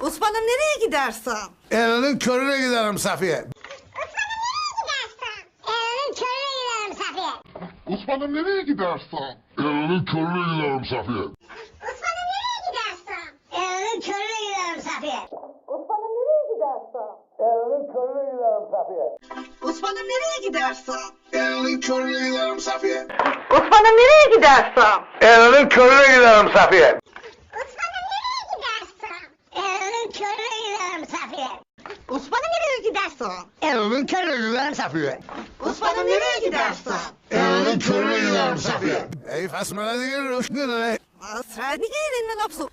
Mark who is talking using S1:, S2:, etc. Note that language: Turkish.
S1: Osman'ım nereye gidersen?
S2: Elinin körüne giderim Safiye.
S3: Osman'ım nereye gidersen? Elinin körüne giderim Safiye.
S2: Elinin körüne giderim Safiye. Elinin körüne giderim Safiye.
S1: Osman'ım nereye gidersen?
S2: Elinin körüne giderim Safiye.
S1: Osman'ım nereye gidersen?
S2: Elinin körüne giderim Safiye.
S4: Elinin körüne giderim Safiye.
S1: Osman'ım nereye gidersen?
S2: Elinin körüne giderim Safiye.
S1: Osman'ım nereye gidersen?
S2: Elinin körüne giderim Safiye. Ey fasmana değil, hoş geldin.
S1: Asra diye elinden apsu.